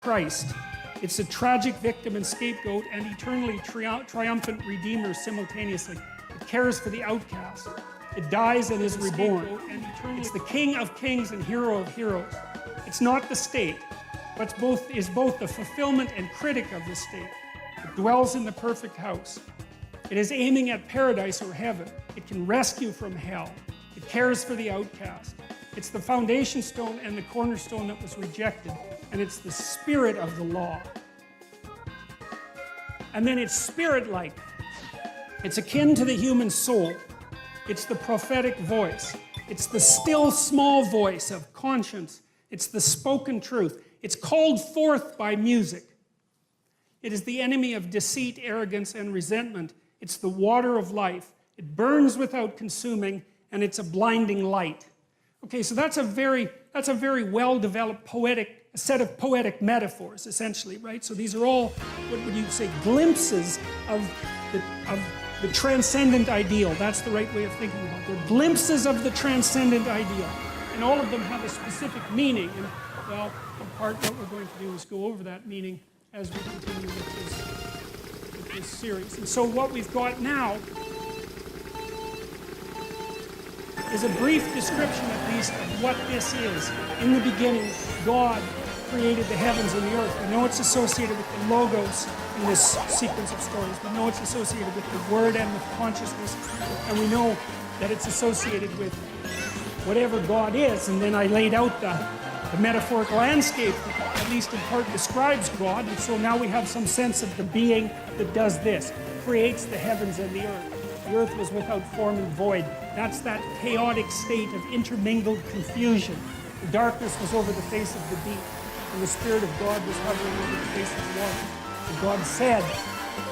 Christ. It's a tragic victim and scapegoat and eternally triumphant redeemer simultaneously. It cares for the outcast. It dies and is reborn. It's the King of kings and hero of heroes. It's not the state, but is both the fulfillment and critic of the state. It dwells in the perfect house. It is aiming at paradise or heaven. It can rescue from hell. It cares for the outcast. It's the foundation stone and the cornerstone that was rejected. And it's the spirit of the law. And then it's spirit-like. It's akin to the human soul. It's the prophetic voice. It's the still small voice of conscience. It's the spoken truth. It's called forth by music. It is the enemy of deceit, arrogance, and resentment. It's the water of life. It burns without consuming, and it's a blinding light. Okay, so that's a very well-developed set of poetic metaphors, essentially, right? So these are all, what would you say, glimpses of the transcendent ideal. That's the right way of thinking about it. They're glimpses of the transcendent ideal. And all of them have a specific meaning. And, well, in part, what we're going to do is go over that meaning as we continue with this series. And so what we've got now is a brief description, at least, of what this is. In the beginning, God created the heavens and the earth. We know it's associated with the logos in this sequence of stories. We know it's associated with the word and with consciousness. And we know that it's associated with whatever God is. And then I laid out the metaphoric landscape that at least in part describes God. And so now we have some sense of the being that does this, creates the heavens and the earth. The earth was without form and void. That's that chaotic state of intermingled confusion. The darkness was over the face of the deep, and the Spirit of God was hovering over the face of the water. And God said,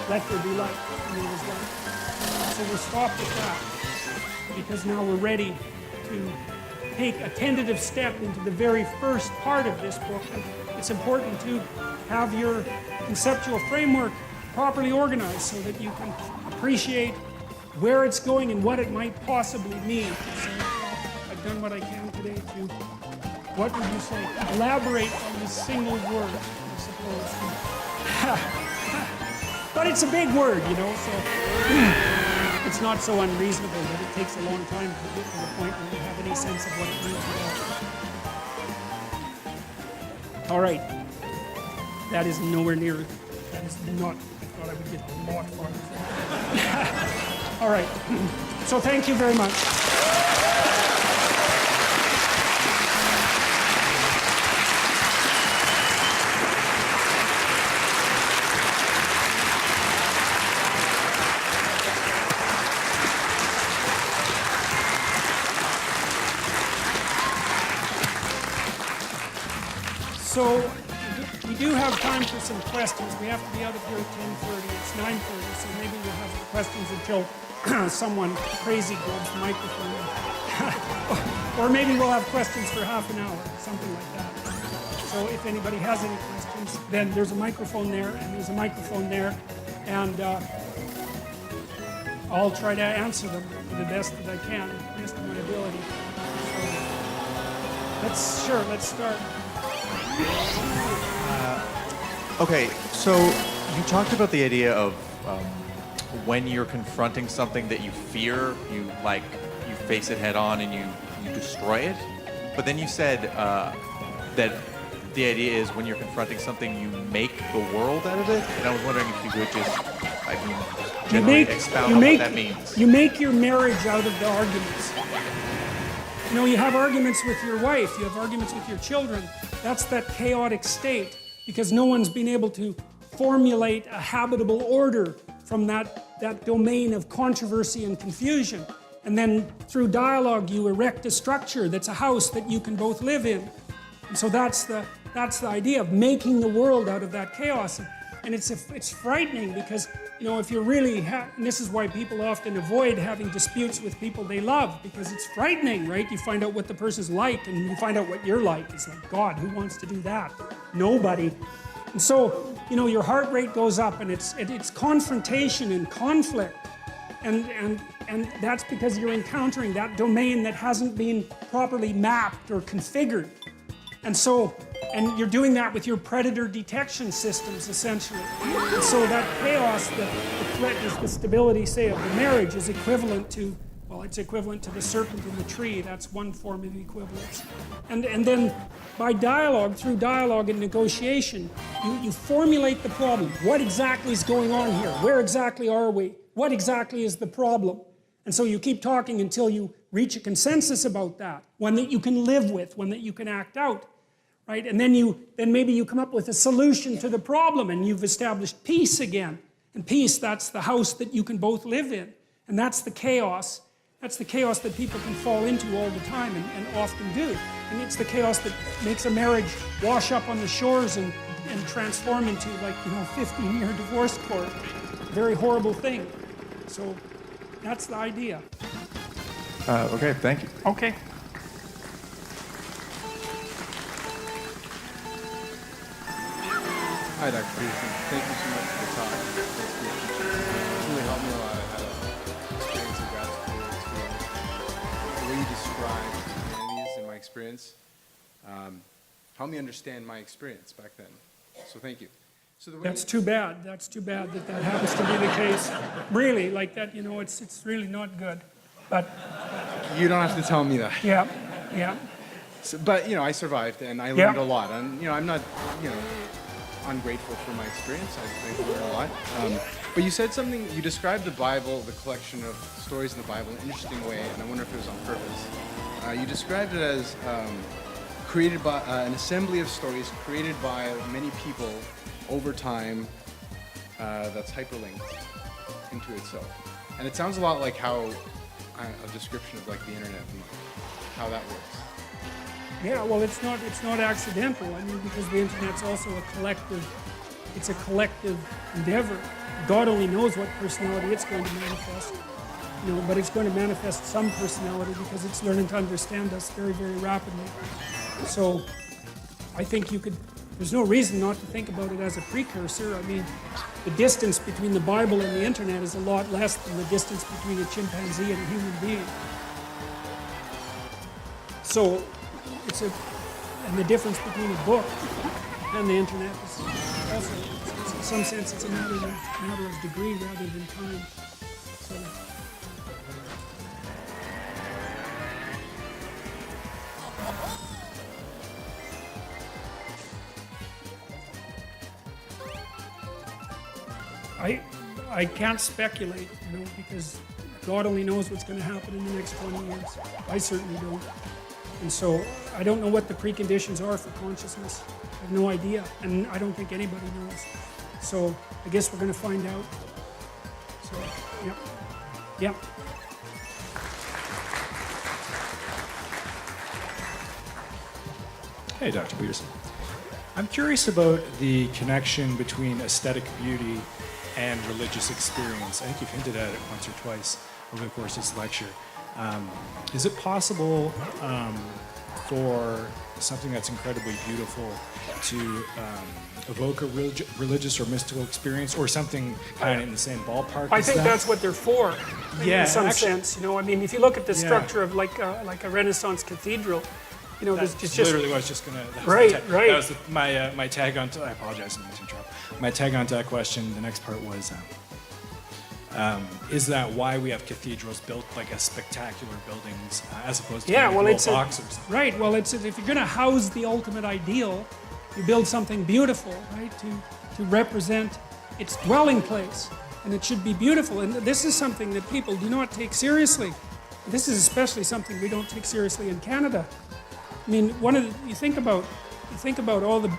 "Let there be light," and there was light. So we'll stop with that, because now we're ready to take a tentative step into the very first part of this book. And it's important to have your conceptual framework properly organized so that you can appreciate where it's going and what it might possibly mean. So I've done what I can today to, what would you say, elaborate on this single word, I suppose. But it's a big word, you know, so it's not so unreasonable that it takes a long time to get to the point where you have any sense of what it means at all. All right. That is nowhere near, that is not, I thought I would get a lot farther. All right, so thank you very much. So we do have time for some questions. We have to be out of here at 10:30. It's 9:30, so maybe we'll have questions until someone crazy grabs the microphone. Or maybe we'll have questions for half an hour, something like that. So if anybody has any questions, then there's a microphone there, and there's a microphone there, and I'll try to answer them to the best that I can, to the best of my ability. So let's start. Okay, so you talked about the idea of when you're confronting something that you fear, you face it head on and you destroy it. But then you said that the idea is when you're confronting something, you make the world out of it. And I was wondering if you could just, generally expound on what that means. You make your marriage out of the arguments. You know, you have arguments with your wife, you have arguments with your children. That's that chaotic state, because no one's been able to formulate a habitable order from that domain of controversy and confusion. And then through dialogue, you erect a structure that's a house that you can both live in. And so that's the idea of making the world out of that chaos. And it's frightening because, you know, if you're really, and this is why people often avoid having disputes with people they love, because it's frightening, right? You find out what the person's like, and you find out what you're like. It's like, God, who wants to do that? Nobody. And so, you know, your heart rate goes up, and it's confrontation and conflict. And that's because you're encountering that domain that hasn't been properly mapped or configured. And so And you're doing that with your predator detection systems, essentially. And so that chaos that threatens the stability, say, of the marriage is equivalent to, well, it's equivalent to the serpent in the tree. That's one form of equivalence. And then by dialogue, through dialogue and negotiation, you formulate the problem. What exactly is going on here? Where exactly are we? What exactly is the problem? And so you keep talking until you reach a consensus about that, one that you can live with, one that you can act out. Right? And then maybe you come up with a solution to the problem and you've established peace again. And peace, that's the house that you can both live in. And that's the chaos. That's the chaos that people can fall into all the time and often do. And it's the chaos that makes a marriage wash up on the shores and transform into, like, 15-year divorce court. Very horrible thing. So that's the idea. Okay, thank you. Okay. Hi, Dr. Peterson. Thank you so much for the talk. It's really helped me a lot. I had an experience of God's cool experience. The way you describe humanities in my experience helped me understand my experience back then. So thank you. So the way That's too bad. That's too bad that happens to be the case. Really, like that, it's really not good. But you don't have to tell me that. yeah, yeah. So, but I survived and I learned a lot. And I'm not ungrateful for my experience. I learned a lot. But you said something. You described the Bible, the collection of stories in the Bible, in an interesting way, and I wonder if it was on purpose. You described it as created by an assembly of stories created by many people over time. That's hyperlinked into itself, and it sounds a lot like how a description of like the internet and how that works. Yeah, well, it's not accidental. I mean, because the internet's also it's a collective endeavor. God only knows what personality it's going to manifest, but it's going to manifest some personality because it's learning to understand us very, very rapidly. So I think there's no reason not to think about it as a precursor. I mean, the distance between the Bible and the internet is a lot less than the distance between a chimpanzee and a human being. So and the difference between a book and the internet is also, in some sense, it's a matter of degree rather than time. So. I can't speculate, because God only knows what's going to happen in the next 20 years. I certainly don't. And so I don't know what the preconditions are for consciousness. I have no idea, and I don't think anybody knows. So I guess we're going to find out. So, yeah. Hey, Dr. Peterson. I'm curious about the connection between aesthetic beauty and religious experience. I think you've hinted at it once or twice over the course of this lecture. Is it possible for something that's incredibly beautiful to evoke a religious or mystical experience, or something kind of in the same ballpark? I think that's what they're for, in some actually, sense. I mean, if you look at the structure of like a Renaissance cathedral, there's just literally what I was just gonna. Right. That was my tag on. I apologize, I didn't mean to interrupt. My tag on to that question. The next part was. Is that why we have cathedrals built like as spectacular buildings as opposed to little boxes? Right. Well, if you're going to house the ultimate ideal, you build something beautiful, right, to represent its dwelling place, and it should be beautiful. And this is something that people do not take seriously. This is especially something we don't take seriously in Canada. I mean, you think about all the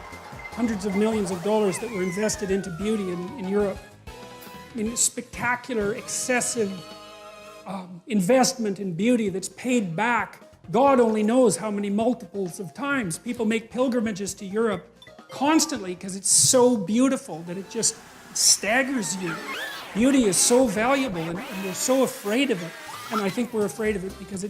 hundreds of millions of dollars that were invested into beauty in Europe. I mean, spectacular, excessive investment in beauty that's paid back. God only knows how many multiples of times. People make pilgrimages to Europe constantly because it's so beautiful that it just staggers you. Beauty is so valuable, and we're so afraid of it. And I think we're afraid of it because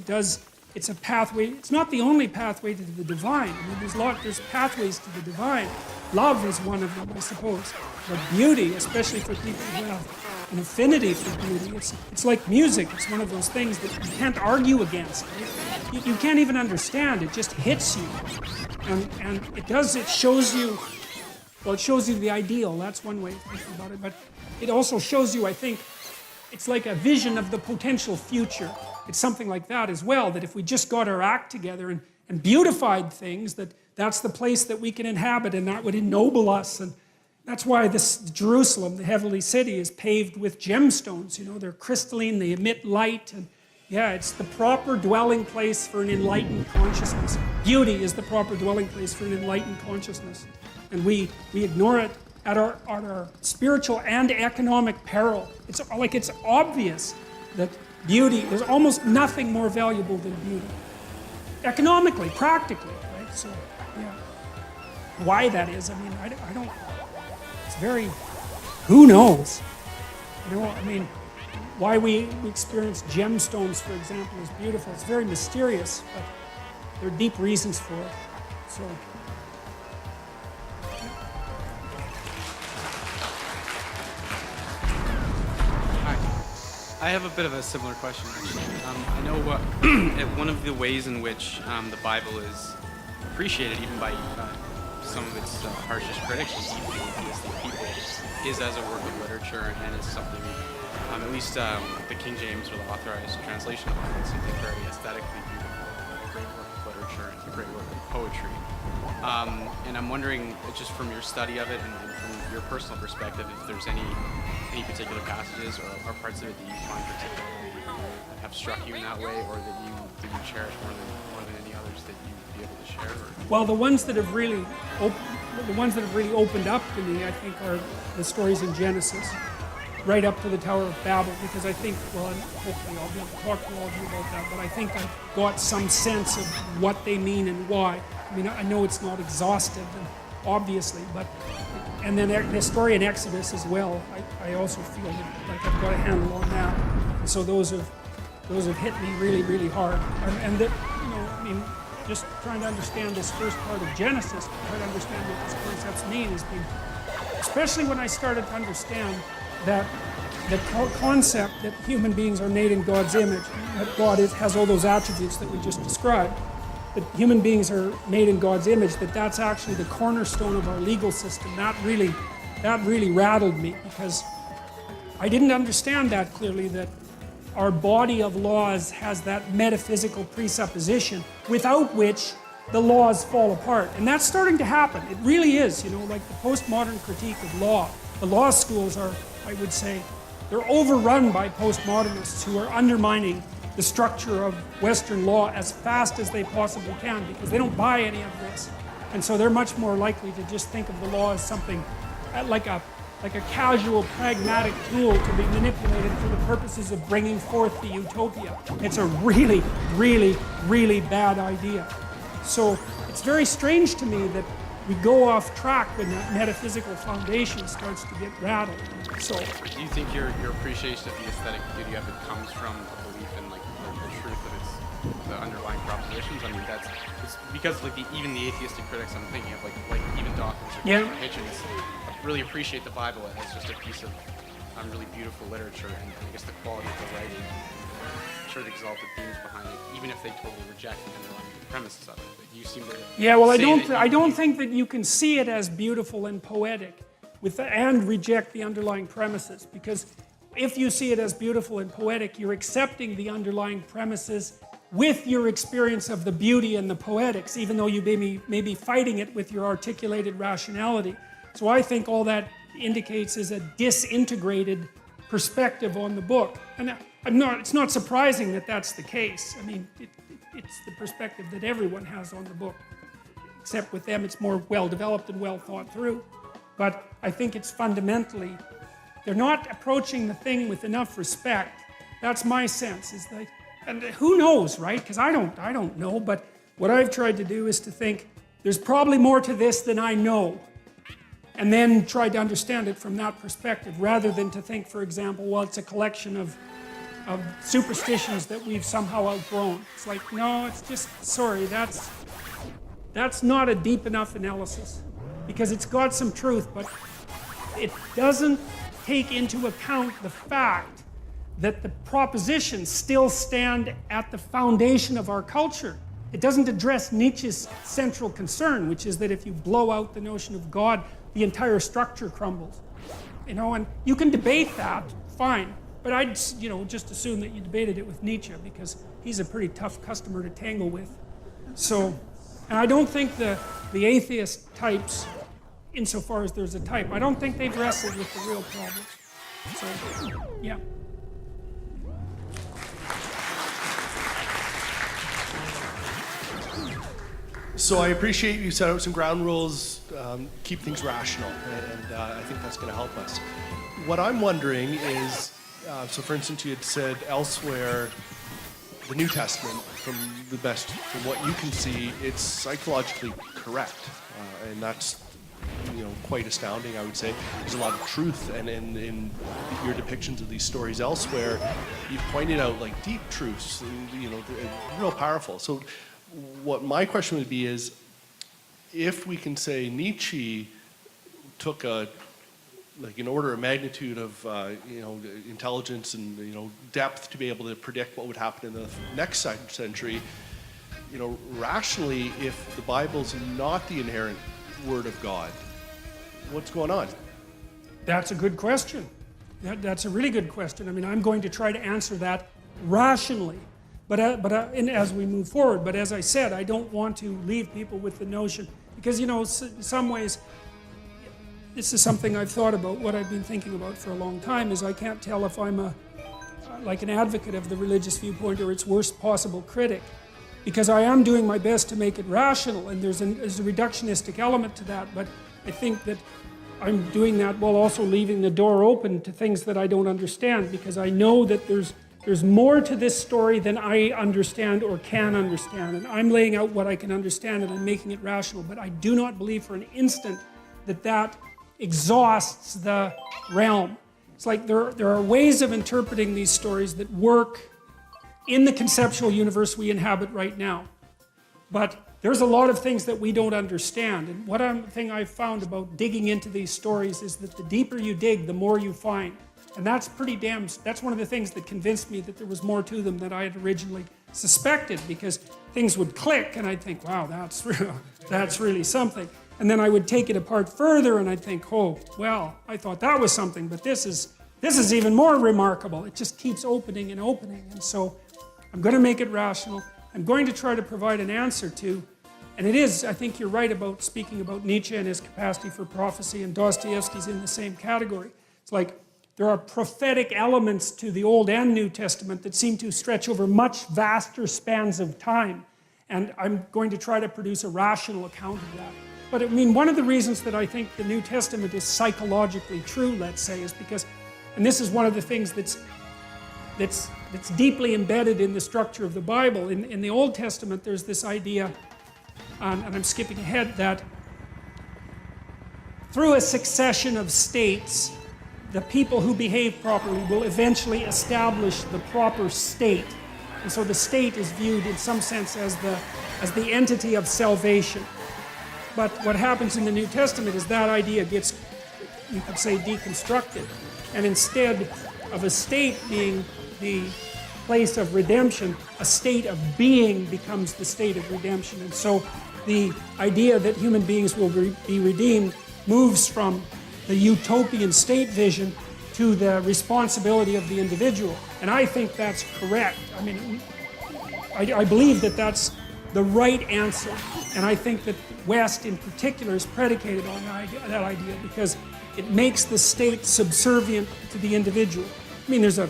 it's a pathway. It's not the only pathway to the divine. I mean, there's pathways to the divine. Love is one of them, I suppose. But beauty, especially for people who have an affinity for beauty, it's like music. It's one of those things that you can't argue against. Right? You can't even understand. It just hits you. And it shows you, well, it shows you the ideal. That's one way of thinking about it. But it also shows you, I think, it's like a vision of the potential future. It's something like that as well, that if we just got our act together and beautified things, that's the place that we can inhabit, and that would ennoble us. And that's why this Jerusalem, the heavenly city, is paved with gemstones. You know, they're crystalline, they emit light, and yeah, it's the proper dwelling place for an enlightened consciousness. Beauty is the proper dwelling place for an enlightened consciousness. And we ignore it at our spiritual and economic peril. It's obvious that beauty, there's almost nothing more valuable than beauty. Economically, practically, right? So, yeah. Why that is, I mean, I don't, it's very, who knows? You know, I mean, why we experience gemstones, for example, is beautiful. It's very mysterious, but there are deep reasons for it. So. I have a bit of a similar question, actually. I know one of the ways in which the Bible is appreciated, even by some of its harshest critics, even atheistic people, is as a work of literature, and it's something, at least the King James or the authorized translation of the Bible, is something very aesthetically beautiful, a great work of literature, and a great work of poetry. And I'm wondering, just from your study of it and from your personal perspective, if there's any particular passages or parts of it that you find particularly have struck you in that way, or that you cherish more than any others that you'd be able to share? Or? Well, the ones that have really opened up to me, I think, are the stories in Genesis, right up to the Tower of Babel, because I think, well, and hopefully I'll be able to talk to all of you about that, but I think I've got some sense of what they mean and why. I mean, I know it's not exhaustive, and obviously, but, and then the story in Exodus as well, I also feel like I've got a handle on that. And so those have hit me really, really hard. And that, you know, I mean, just trying to understand this first part of Genesis, trying to understand what these concepts mean has been, especially when I started to understand that the concept that human beings are made in God's image, that God has all those attributes that we just described, that human beings are made in God's image, that's actually the cornerstone of our legal system. That really rattled me, because I didn't understand that clearly, that our body of laws has that metaphysical presupposition without which the laws fall apart. And that's starting to happen. It really is, you know, like the postmodern critique of law. The law schools are, I would say, they're overrun by postmodernists who are undermining the structure of Western law as fast as they possibly can, because they don't buy any of this. And so they're much more likely to just think of the law as something like a casual, pragmatic tool to be manipulated for the purposes of bringing forth the utopia. It's a really, really, really bad idea. So it's very strange to me that we go off track when that metaphysical foundation starts to get rattled. So, do you think your appreciation of the aesthetic beauty of it comes from a belief in like the truth of the underlying propositions? I mean, it's because like even the atheistic critics I'm thinking of, like even Dawkins or Hitchens, really appreciate the Bible as just a piece of really beautiful literature, and I guess the quality of the writing, sure, the exalted themes behind it, even if they totally reject the underlying premises of it. But you seem to I don't think that you can see it as beautiful and poetic and reject the underlying premises, because if you see it as beautiful and poetic, you're accepting the underlying premises with your experience of the beauty and the poetics, even though you may be fighting it with your articulated rationality. So I think all that indicates is a disintegrated perspective on the book. And it's not surprising that that's the case. I mean, it's the perspective that everyone has on the book, except with them it's more well-developed and well thought through. But I think it's fundamentally, they're not approaching the thing with enough respect. That's my sense, is that, and who knows, right? Because I don't know, but what I've tried to do is to think, there's probably more to this than I know. And then try to understand it from that perspective, rather than to think, for example, well, it's a collection of superstitions that we've somehow outgrown. It's like, no, it's just, sorry, that's not a deep enough analysis, because it's got some truth, but it doesn't take into account the fact that the propositions still stand at the foundation of our culture. it doesn't address Nietzsche's central concern, which is that if you blow out the notion of God, the entire structure crumbles. You know, and you can debate that, fine. But I'd, you know, just assume that you debated it with Nietzsche, because he's a pretty tough customer to tangle with. So, and I don't think the atheist types, insofar as there's a type, I don't think they've wrestled with the real problem. So, yeah. So I appreciate you set out some ground rules, keep things rational, and I think that's going to help us. What I'm wondering is, so for instance, you had said elsewhere, the New Testament, from what you can see, it's psychologically correct, and that's, you know, quite astounding, I would say. There's a lot of truth, and in your depictions of these stories elsewhere, you've pointed out like deep truths, and, you know, real powerful. So what my question would be is, if we can say Nietzsche took an order of magnitude of you know, intelligence and, you know, depth to be able to predict what would happen in the next century, you know, rationally, if the Bible's not the inherent word of God, what's going on? That's a good question. That's a really good question. I mean, I'm going to try to answer that rationally, but as we move forward. But as I said, I don't want to leave people with the notion, because, you know, in some ways, this is something I've thought about. What I've been thinking about for a long time is I can't tell if I'm like an advocate of the religious viewpoint or its worst possible critic, because I am doing my best to make it rational, and there's a reductionistic element to that. But I think that I'm doing that while also leaving the door open to things that I don't understand, because I know that there's more to this story than I understand or can understand, and I'm laying out what I can understand and I'm making it rational. But I do not believe for an instant that exhausts the realm. It's like there are ways of interpreting these stories that work in the conceptual universe we inhabit right now. But there's a lot of things that we don't understand. And one thing I've found about digging into these stories is that the deeper you dig, the more you find. And that's that's one of the things that convinced me that there was more to them than I had originally suspected, because things would click and I'd think, wow, that's really something. And then I would take it apart further and I'd think, oh, well, I thought that was something, but this is even more remarkable. It just keeps opening and opening. And so I'm going to make it rational. I'm going to try to provide an answer to, and it is, I think you're right about speaking about Nietzsche and his capacity for prophecy, and Dostoevsky's in the same category. It's like there are prophetic elements to the Old and New Testament that seem to stretch over much vaster spans of time. And I'm going to try to produce a rational account of that. But I mean, one of the reasons that I think the New Testament is psychologically true, let's say, is because, and this is one of the things that's deeply embedded in the structure of the Bible. In the Old Testament, there's this idea, and I'm skipping ahead, that through a succession of states, the people who behave properly will eventually establish the proper state. And so the state is viewed in some sense as the entity of salvation. But what happens in the New Testament is that idea gets, you could say, deconstructed. And instead of a state being the place of redemption, a state of being becomes the state of redemption. And so the idea that human beings will be redeemed moves from the utopian state vision to the responsibility of the individual. And I think that's correct. I mean, I believe that that's the right answer. And I think that West in particular is predicated on that idea because it makes the state subservient to the individual. I mean, there's a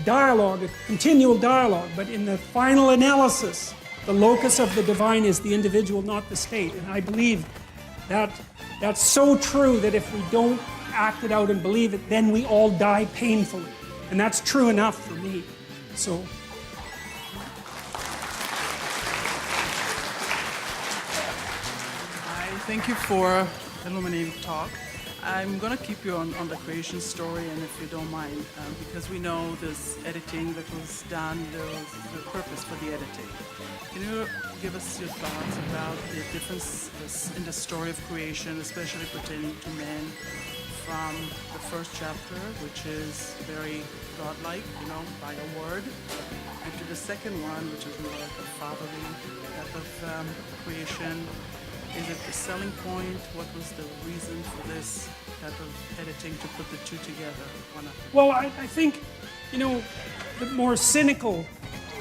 dialogue, a continual dialogue, but in the final analysis, the locus of the divine is the individual, not the state. And I believe that that's so true that if we don't act it out and believe it, then we all die painfully. And that's true enough for me. So. Thank you for the illuminating talk. I'm going to keep you on the creation story, and if you don't mind, because we know this editing that was done, there was the purpose for the editing. Can you give us your thoughts about the difference in the story of creation, especially pertaining to man, from the first chapter, which is very godlike, by a word, and to the second one, which is more like a fatherly type of creation. Is it the selling point? What was the reason for this type of editing to put the two together? Well, I think, the more cynical,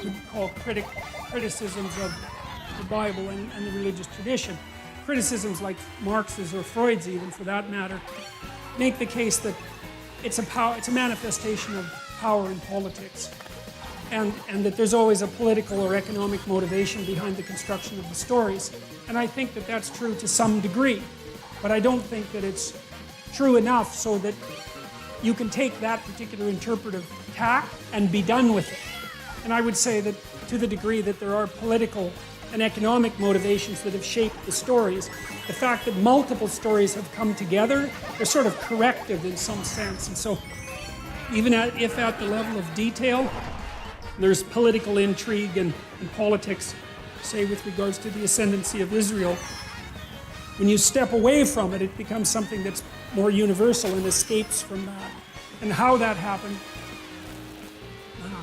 we'd call criticisms of the Bible and the religious tradition, criticisms like Marx's or Freud's even, for that matter, make the case that it's a manifestation of power in politics, and that there's always a political or economic motivation behind the construction of the stories. And I think that that's true to some degree, but I don't think that it's true enough so that you can take that particular interpretive tack and be done with it. And I would say that to the degree that there are political and economic motivations that have shaped the stories, the fact that multiple stories have come together, they're sort of corrective in some sense. And so even if at the level of detail, there's political intrigue and politics, say with regards to the ascendancy of Israel, when you step away from it, it becomes something that's more universal and escapes from that. And how that happened,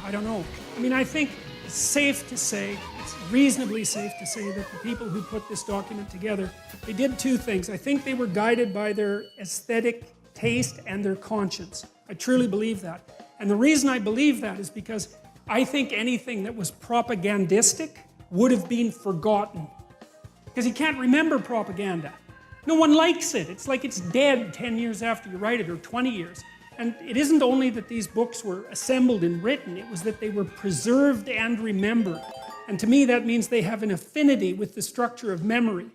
I don't know. I mean, I think it's safe to say, it's reasonably safe to say that the people who put this document together, they did two things. I think they were guided by their aesthetic taste and their conscience. I truly believe that. And the reason I believe that is because I think anything that was propagandistic would have been forgotten. Because you can't remember propaganda. No one likes it. It's like it's dead 10 years after you write it, or 20 years. And it isn't only that these books were assembled and written, it was that they were preserved and remembered. And to me, that means they have an affinity with the structure of memory.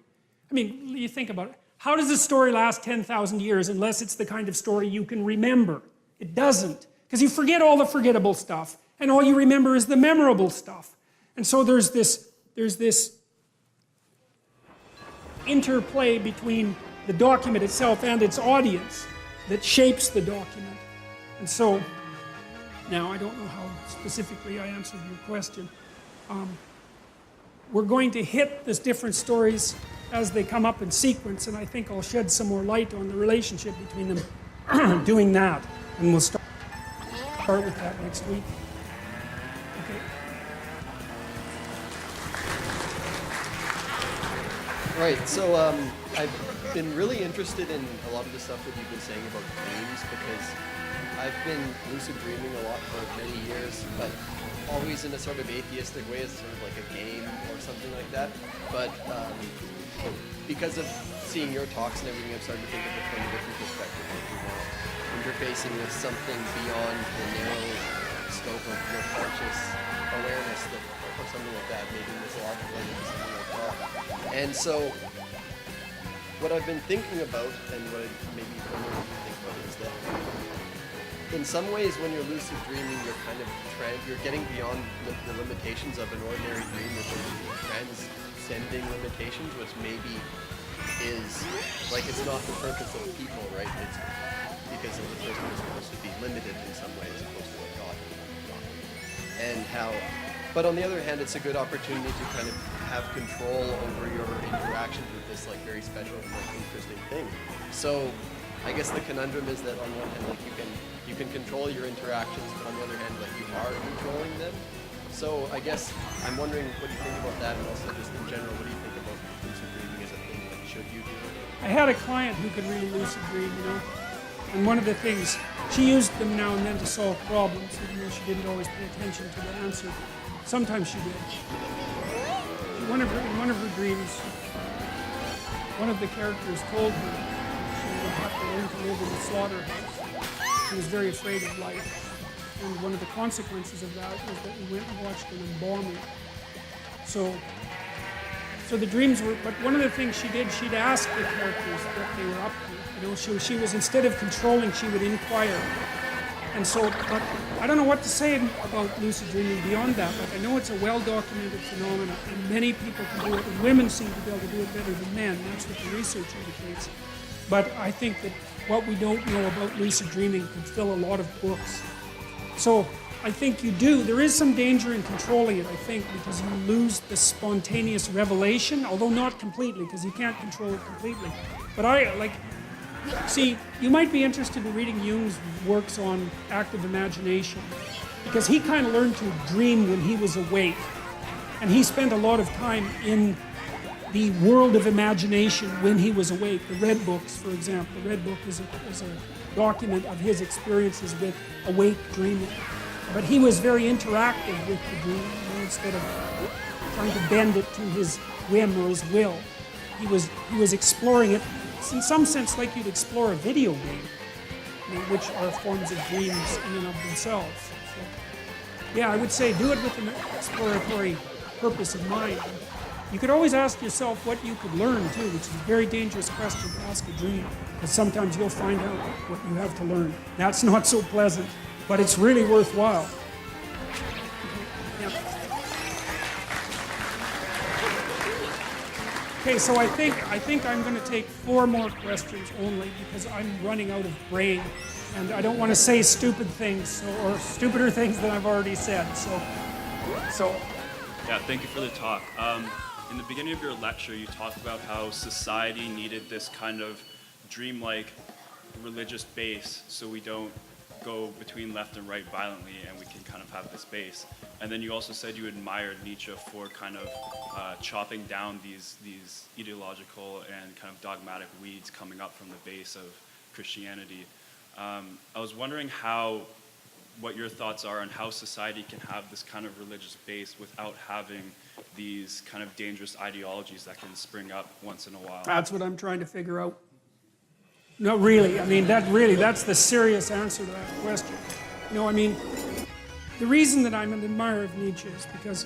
I mean, you think about it. How does a story last 10,000 years unless it's the kind of story you can remember? It doesn't. Because you forget all the forgettable stuff, and all you remember is the memorable stuff. And so there's this interplay between the document itself and its audience that shapes the document. And so, now I don't know how specifically I answered your question. We're going to hit these different stories as they come up in sequence, and I think I'll shed some more light on the relationship between them doing that. And we'll start with that next week. Okay. Right, so I've been really interested in a lot of the stuff that you've been saying about dreams, because I've been lucid dreaming a lot for many years, but always in a sort of atheistic way, as sort of like a game or something like that. But because of seeing your talks and everything, I've started to think of it from a different perspective. Like, interfacing with something beyond the narrow scope of your conscious awareness, or something like that, maybe mythological or something like that. And so, what I've been thinking about, and what I maybe wondering what you think about, is that in some ways, when you're lucid dreaming, you're kind of you're getting beyond the limitations of an ordinary dream, which is transcending limitations, which maybe is like it's not the purpose of people, right? It's because the person is supposed to be limited in some way, as opposed to what God is. And how, but on the other hand, it's a good opportunity to kind of have control over your interactions with this like very special, like interesting thing. So I guess the conundrum is that on one hand, like you can control your interactions, but on the other hand, like you are controlling them. So I guess I'm wondering what you think about that, and also just in general, what do you think about lucid dreaming as a thing? Like, should you do it? I had a client who could really lucid dream, and one of the things, she used them now and then to solve problems, even though she didn't always pay attention to the answer. Sometimes she did. In one of her dreams, one of the characters told her she would have to learn to live in the slaughterhouse. She was very afraid of life. And one of the consequences of that was that we went and watched an embalming. So the dreams were, but one of the things she did, she'd ask the characters what they were up to. She was, instead of controlling, she would inquire. And so, but I don't know what to say about lucid dreaming beyond that. Like, I know it's a well-documented phenomenon, and many people can do it, and women seem to be able to do it better than men. That's what the research indicates. But I think that what we don't know about lucid dreaming could fill a lot of books. So I think you do. There is some danger in controlling it, I think, because you lose the spontaneous revelation, although not completely, because you can't control it completely. But See, you might be interested in reading Jung's works on active imagination, because he kind of learned to dream when he was awake. And he spent a lot of time in the world of imagination when he was awake. The Red Books, for example. The Red Book is a document of his experiences with awake dreaming. But he was very interactive with the dream, instead of trying to bend it to his whim or his will. He was exploring it, in some sense, like you'd explore a video game, which are forms of dreams in and of themselves. So, yeah, I would say do it with an exploratory purpose in mind. You could always ask yourself what you could learn too, which is a very dangerous question to ask a dream, because sometimes you'll find out what you have to learn. That's not so pleasant, but it's really worthwhile. Okay, so I think I'm going to take 4 more questions only, because I'm running out of brain, and I don't want to say stupid things or stupider things than I've already said. So. Yeah, thank you for the talk. In the beginning of your lecture, you talked about how society needed this kind of dreamlike religious base, so we don't go between left and right violently, and we can kind of have this base. And then you also said you admired Nietzsche for kind of chopping down these ideological and kind of dogmatic weeds coming up from the base of Christianity. I was wondering what your thoughts are on how society can have this kind of religious base without having these kind of dangerous ideologies that can spring up once in a while. That's what I'm trying to figure out. No, really, I mean, that's the serious answer to that question. The reason that I'm an admirer of Nietzsche is because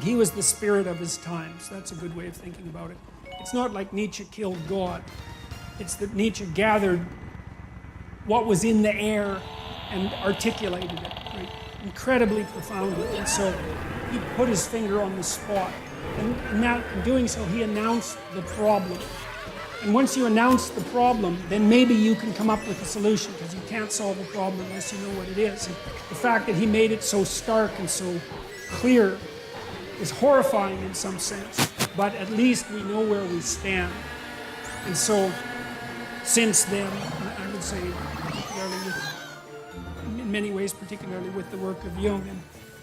he was the spirit of his times. That's a good way of thinking about it. It's not like Nietzsche killed God. It's that Nietzsche gathered what was in the air and articulated it, right? Incredibly profoundly. And so he put his finger on the spot. And in doing so, he announced the problem. And once you announce the problem, then maybe you can come up with a solution, because you can't solve a problem unless you know what it is. And the fact that he made it so stark and so clear is horrifying in some sense, but at least we know where we stand. And so, since then, I would say, in many ways, particularly with the work of Jung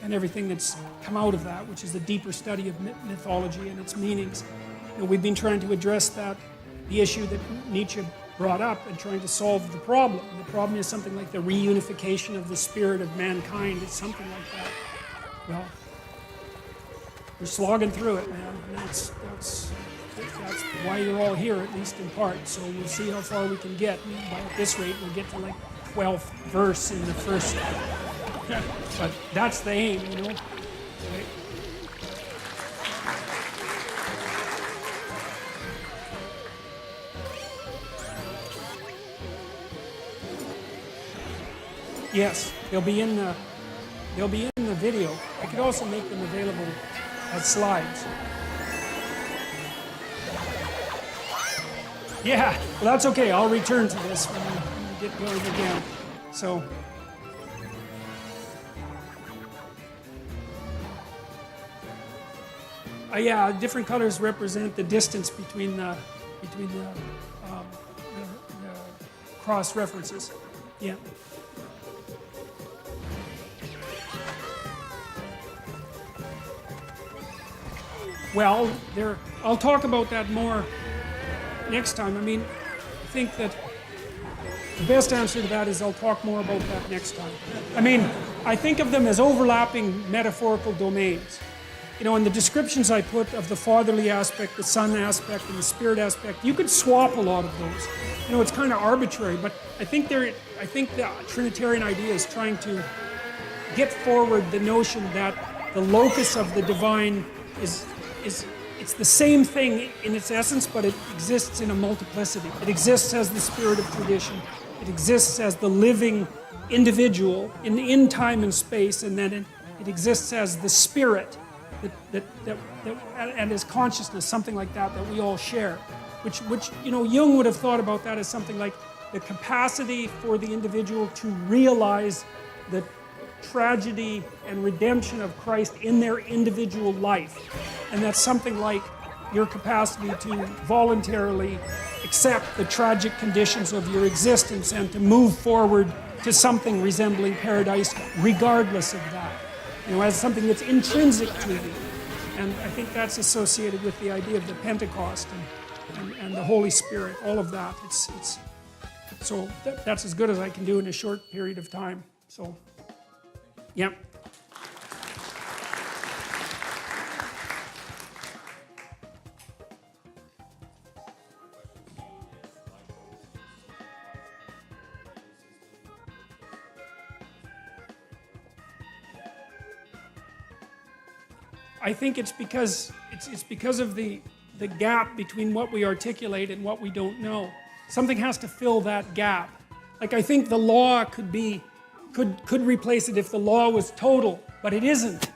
and everything that's come out of that, which is a deeper study of mythology and its meanings, we've been trying to address the issue that Nietzsche brought up and trying to solve the problem. The problem is something like the reunification of the spirit of mankind. It's something like that. Well, we're slogging through it, man. And that's why you're all here, at least in part. So we'll see how far we can get. At this rate, we'll get to like 12th verse in the first. But that's the aim, Right? Yes, they'll be in the video. I could also make them available as slides. Yeah, well, that's okay. I'll return to this when we get going again. So. Yeah, different colors represent the distance between the cross references. Yeah. Well, I'll talk about that more next time. I think that the best answer to that is I'll talk more about that next time. I think of them as overlapping metaphorical domains. In the descriptions I put of the fatherly aspect, the son aspect, and the spirit aspect, you could swap a lot of those. It's kind of arbitrary, but I think the Trinitarian idea is trying to get forward the notion that the locus of the divine is it's the same thing in its essence, but it exists in a multiplicity. It exists as the spirit of tradition. It exists as the living individual in time and space, and then it exists as the spirit and as consciousness, something like that we all share. Which Jung would have thought about that as something like the capacity for the individual to realize the tragedy and redemption of Christ in their individual life. And that's something like your capacity to voluntarily accept the tragic conditions of your existence and to move forward to something resembling paradise regardless of that. You know, as something that's intrinsic to you. And I think that's associated with the idea of the Pentecost and the Holy Spirit, all of that. So that's as good as I can do in a short period of time. So, yeah. I think it's because of the gap between what we articulate and what we don't know. Something has to fill that gap. Like I think the law could replace it if the law was total, but it isn't.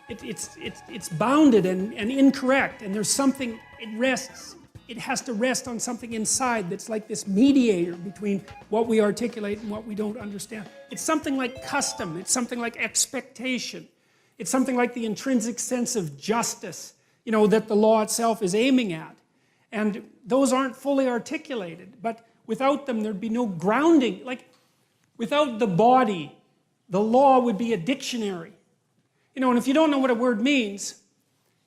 It's bounded and incorrect, and there's something, it has to rest on something inside that's like this mediator between what we articulate and what we don't understand. It's something like custom, it's something like expectation. It's something like the intrinsic sense of justice, you know, that the law itself is aiming at. And those aren't fully articulated, but without them there'd be no grounding. Like, without the body, the law would be a dictionary. You know, and if you don't know what a word means,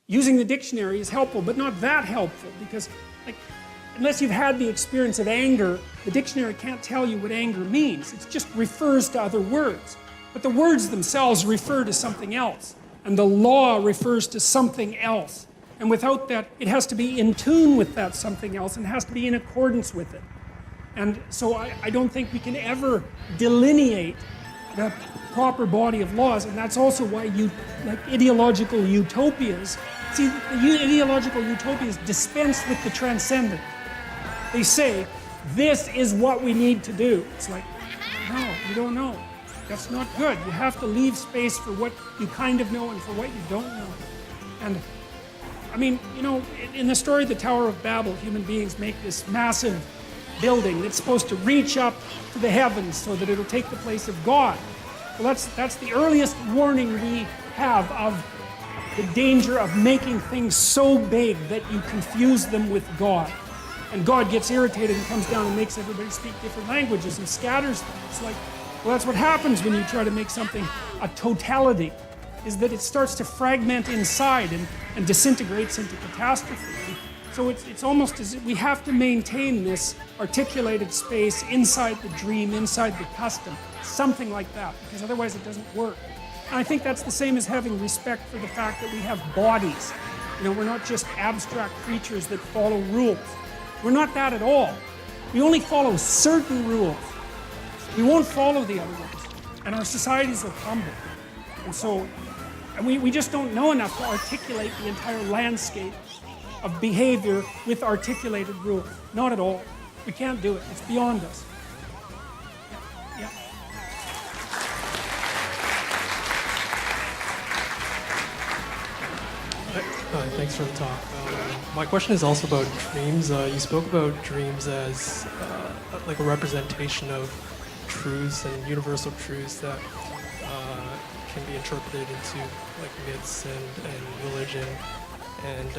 using the dictionary is helpful, but not that helpful, because, like, unless you've had the experience of anger, the dictionary can't tell you what anger means. It just refers to other words. But the words themselves refer to something else. And the law refers to something else. And without that, it has to be in tune with that something else and has to be in accordance with it. And so I don't think we can ever delineate the proper body of laws. And that's also why like ideological utopias, see, the ideological utopias dispense with the transcendent. They say, this is what we need to do. It's like, no, you don't know. That's not good. You have to leave space for what you kind of know and for what you don't know. And, I mean, you know, in the story of the Tower of Babel, human beings make this massive building that's supposed to reach up to the heavens so that it'll take the place of God. Well, that's the earliest warning we have of the danger of making things so big that you confuse them with God. And God gets irritated and comes down and makes everybody speak different languages and scatters them. It's like, well, that's what happens when you try to make something a totality, is that it starts to fragment inside and disintegrates into catastrophe. So it's almost as if we have to maintain this articulated space inside the dream, inside the custom, something like that, because otherwise it doesn't work. And I think that's the same as having respect for the fact that we have bodies. You know, we're not just abstract creatures that follow rules. We're not that at all. We only follow certain rules. We won't follow the other ones. And our societies will crumble. And so, we just don't know enough to articulate the entire landscape of behavior with articulated rules. Not at all. We can't do it. It's beyond us. Yeah. Thanks for the talk. My question is also about dreams. You spoke about dreams as like a representation of truths and universal truths that can be interpreted into like myths and religion. And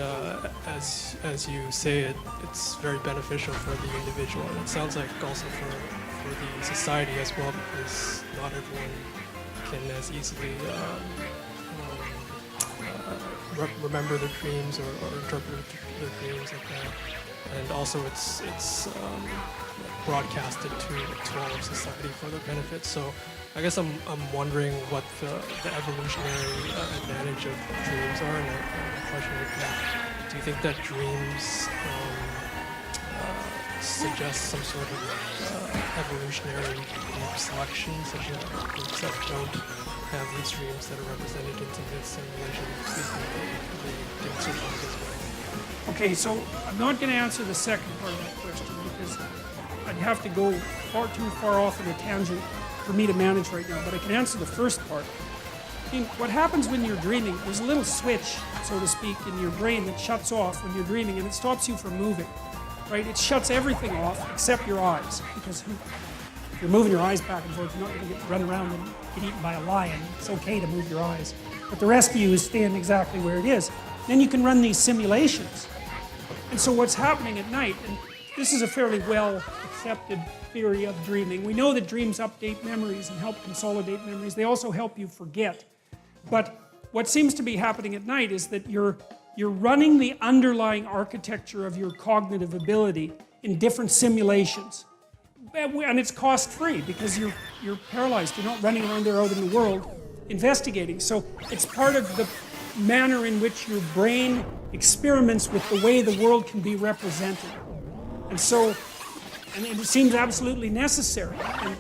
as you say, it's very beneficial for the individual. And it sounds like also for the society as well, because not everyone can as easily remember their dreams or interpret their dreams like that. And also it's broadcasted to all of society for their benefit. So I guess I'm wondering what the evolutionary advantage of dreams are, and the question would be, do you think that dreams suggest some sort of evolutionary group selection, such as groups that don't have these dreams that are represented into myths and religion, they didn't survive as well? Okay, so I'm not going to answer the second part of that question because I'd have to go too far off in a tangent for me to manage right now, but I can answer the first part. I mean, what happens when you're dreaming, there's a little switch, so to speak, in your brain that shuts off when you're dreaming, and it stops you from moving, right? It shuts everything off except your eyes, because if you're moving your eyes back and forth, you're not going to get run around and get eaten by a lion. It's okay to move your eyes. But the rest of you is staying exactly where it is. Then you can run these simulations. And so what's happening at night, and this is a fairly well accepted theory of dreaming. We know that dreams update memories and help consolidate memories. They also help you forget. But what seems to be happening at night is that you're running the underlying architecture of your cognitive ability in different simulations. And it's cost-free because you're paralyzed. You're not running around there out in the world investigating. So it's part of the manner in which your brain experiments with the way the world can be represented. And so, and it seems absolutely necessary. And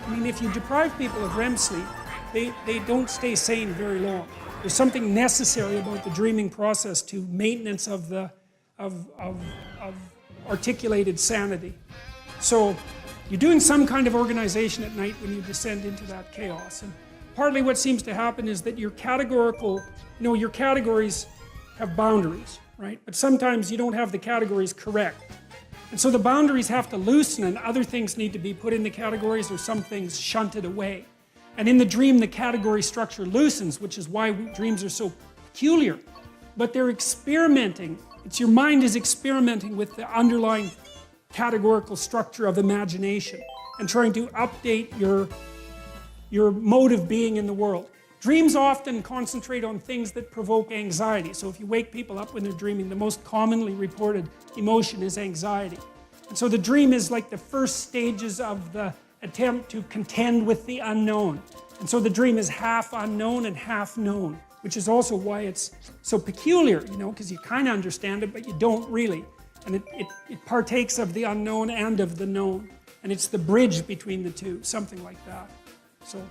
I mean, if you deprive people of REM sleep, they don't stay sane very long. There's something necessary about the dreaming process to maintenance of the of articulated sanity. So you're doing some kind of organization at night when you descend into that chaos. And partly what seems to happen is that your categorical, your categories have boundaries, right? But sometimes you don't have the categories correct. And so the boundaries have to loosen and other things need to be put in the categories or some things shunted away. And in the dream, the category structure loosens, which is why dreams are so peculiar. But they're experimenting. It's your mind is experimenting with the underlying categorical structure of imagination and trying to update your mode of being in the world. Dreams often concentrate on things that provoke anxiety. So if you wake people up when they're dreaming, the most commonly reported emotion is anxiety. And so the dream is like the first stages of the attempt to contend with the unknown. And so the dream is half unknown and half known, which is also why it's so peculiar, because you kind of understand it, but you don't really. And it partakes of the unknown and of the known. And it's the bridge between the two, something like that. So.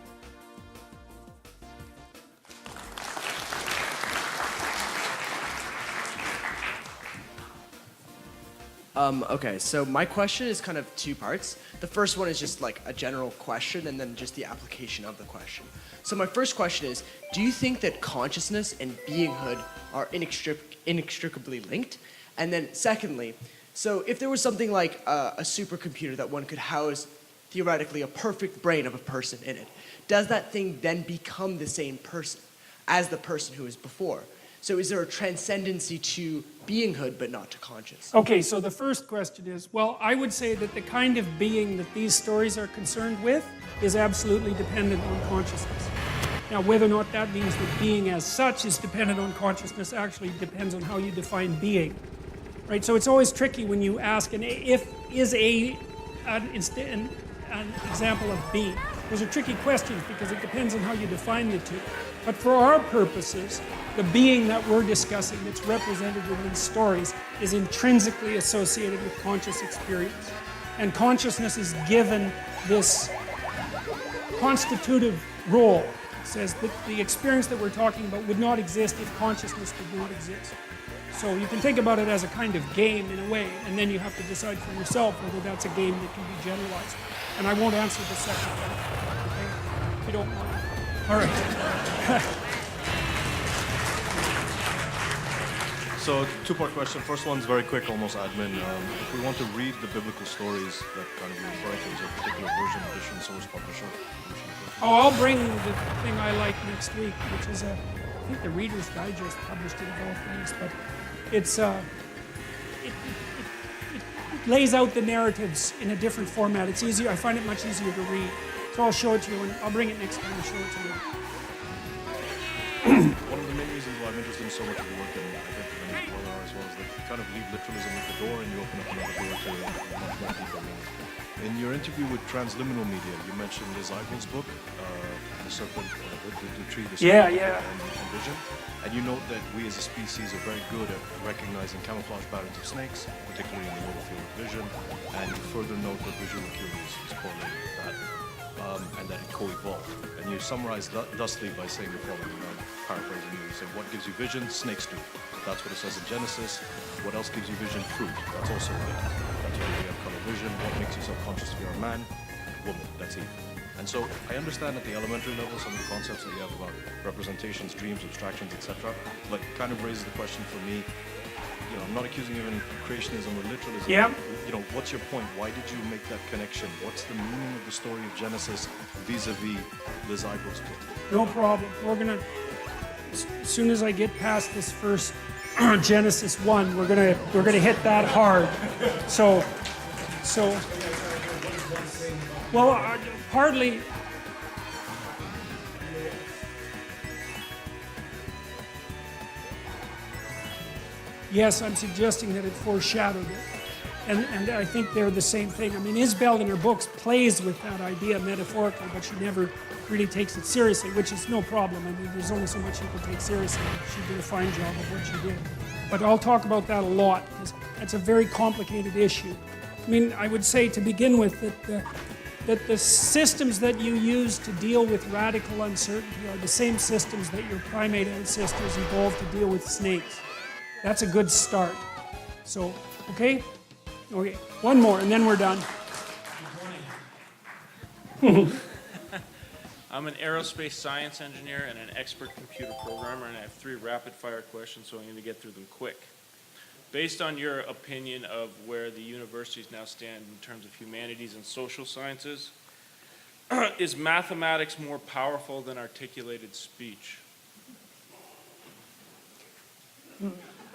Okay, so my question is kind of two parts. The first one is just like a general question and then just the application of the question. So my first question is, do you think that consciousness and beinghood are inextricably linked? And then secondly, so if there was something like a supercomputer that one could house theoretically a perfect brain of a person in it, does that thing then become the same person as the person who was before? So is there a transcendency to beinghood but not to conscious? Okay, so the first question is, well, I would say that the kind of being that these stories are concerned with is absolutely dependent on consciousness. Now, whether or not that means that being as such is dependent on consciousness actually depends on how you define being. Right? So it's always tricky when you ask, an example of being. Those are tricky questions because it depends on how you define the two. But for our purposes, the being that we're discussing that's represented in these stories is intrinsically associated with conscious experience. And consciousness is given this constitutive role. It says that the experience that we're talking about would not exist if consciousness did not exist. So you can think about it as a kind of game in a way, and then you have to decide for yourself whether that's a game that can be generalized. And I won't answer the second part, okay? If you don't mind. All right. So, two-part question. First one's very quick, almost admin. If we want to read the biblical stories that kind of you're referring to, is there a particular version, edition, source, publisher? Oh, I'll bring the thing I like next week, which is I think the Reader's Digest published it of all things, but it's it lays out the narratives in a different format. It's easier. I find it much easier to read. So I'll show it to you, and I'll bring it next time and show it to you. One of the main reasons why I'm interested in so much of your work, and I think the many people are as well, is that you kind of leave literalism at the door and you open up another door to much more deeper meaning. In your interview with Transliminal Media, you mentioned Liz Eichel's book, The Serpent, the Tree, the Serpent, and Vision. And you note that we as a species are very good at recognizing camouflage patterns of snakes, particularly in the lower field of vision. And you further note that visual acuity is correlated with that, and that it co-evolved. And you summarize thusly by saying the following, paraphrasing you, say, what gives you vision? Snakes do. That's what it says in Genesis. What else gives you vision? Fruit. That's also there. That's why we have color vision. What makes you self-conscious if you're a man? Woman. That's Eve. And so I understand at the elementary level some of the concepts that you have about representations, dreams, abstractions, etc. But it kind of raises the question for me, I'm not accusing you of any creationism or literalism. Yeah. What's your point? Why did you make that connection? What's the meaning of the story of Genesis vis-a-vis Liz Eichel's book? No problem. We're gonna, as soon as I get past this first Genesis 1. We're gonna hit that hard. So, well, partly. Yes, I'm suggesting that it foreshadowed it. And I think they're the same thing. I mean, Isabel in her books plays with that idea metaphorically, but she never really takes it seriously, which is no problem. I mean, there's only so much you can take seriously. She did a fine job of what she did. But I'll talk about that a lot, because that's a very complicated issue. I mean, I would say to begin with that the systems that you use to deal with radical uncertainty are the same systems that your primate ancestors evolved to deal with snakes. That's a good start. So, okay? Okay, one more and then we're done. I'm an aerospace science engineer and an expert computer programmer, and I have 3 rapid-fire questions, so I'm going to get through them quick. Based on your opinion of where the universities now stand in terms of humanities and social sciences, is mathematics more powerful than articulated speech?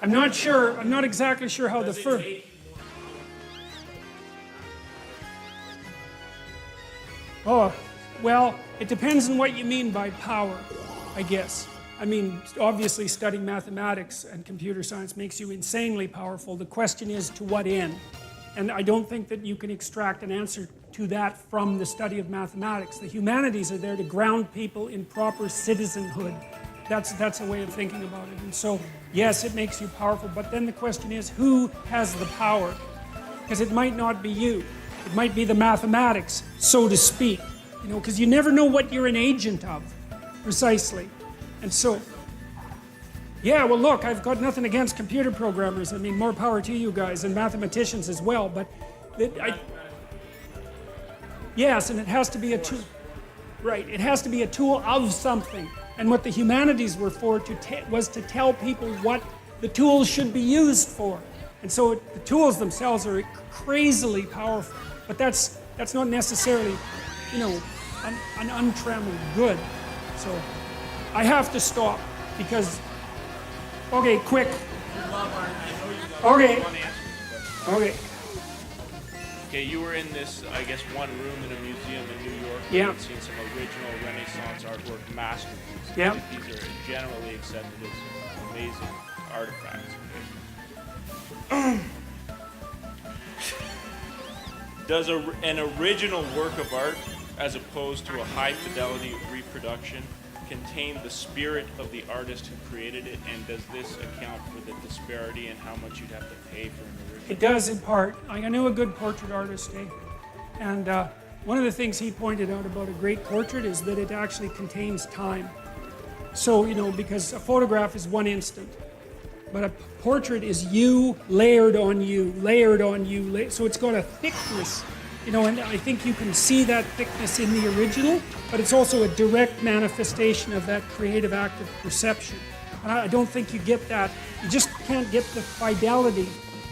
I'm not sure. I'm not exactly sure how the first. Oh, well, it depends on what you mean by power, I guess. I mean, obviously studying mathematics and computer science makes you insanely powerful. The question is, to what end? And I don't think that you can extract an answer to that from the study of mathematics. The humanities are there to ground people in proper citizenhood. That's a way of thinking about it. And so, yes, it makes you powerful, but then the question is, who has the power? Because it might not be you. It might be the mathematics, so to speak. You know, because you never know what you're an agent of, precisely. And so, yeah, well, look, I've got nothing against computer programmers. I mean, more power to you guys, and mathematicians as well, but yes, and it has to be a tool. Right, it has to be a tool of something. And what the humanities were for was to tell people what the tools should be used for. And so the tools themselves are crazily powerful, but that's not necessarily, you know, an untrammeled good. So I have to stop because, okay, quick. Okay. Okay. Okay, you were in this, I guess, one room in a museum in New York. Yeah. You've seen some original Renaissance artwork masterpieces. Yeah. These are generally accepted as amazing artifacts. Okay. Does an original work of art, as opposed to a high-fidelity reproduction, contain the spirit of the artist who created it? And does this account for the disparity in how much you'd have to pay for an original? It does in part. I knew a good portrait artist, and one of the things he pointed out about a great portrait is that it actually contains time. So, you know, because a photograph is one instant, but a portrait is you layered on you, layered on you, so it's got a thickness, you know, and I think you can see that thickness in the original, but it's also a direct manifestation of that creative act of perception. And I don't think you get that. You just can't get the fidelity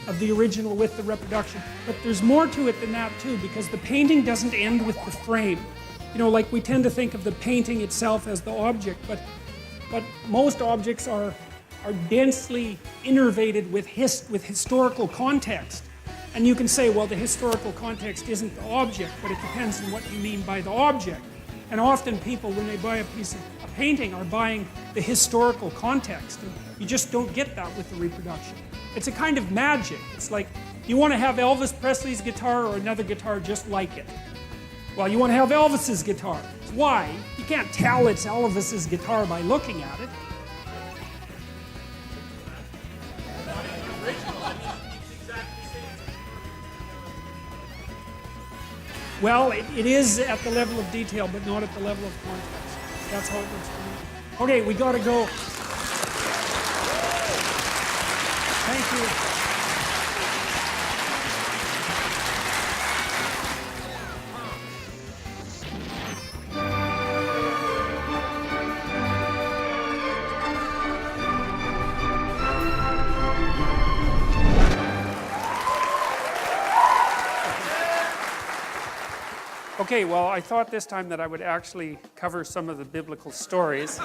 of the original with the reproduction. But there's more to it than that too, because the painting doesn't end with the frame. You know, like we tend to think of the painting itself as the object, but most objects are densely innervated with historical context. And you can say, well, the historical context isn't the object, but it depends on what you mean by the object. And often people, when they buy a piece of a painting, are buying the historical context. And you just don't get that with the reproduction. It's a kind of magic. It's like, you want to have Elvis Presley's guitar or another guitar just like it? Well, you want to have Elvis's guitar. Why? You can't tell it's Elvis's guitar by looking at it. Well, it is at the level of detail, but not at the level of context. That's how it looks to me. Okay, we gotta go. Thank you. Okay, well, I thought this time that I would actually cover some of the biblical stories.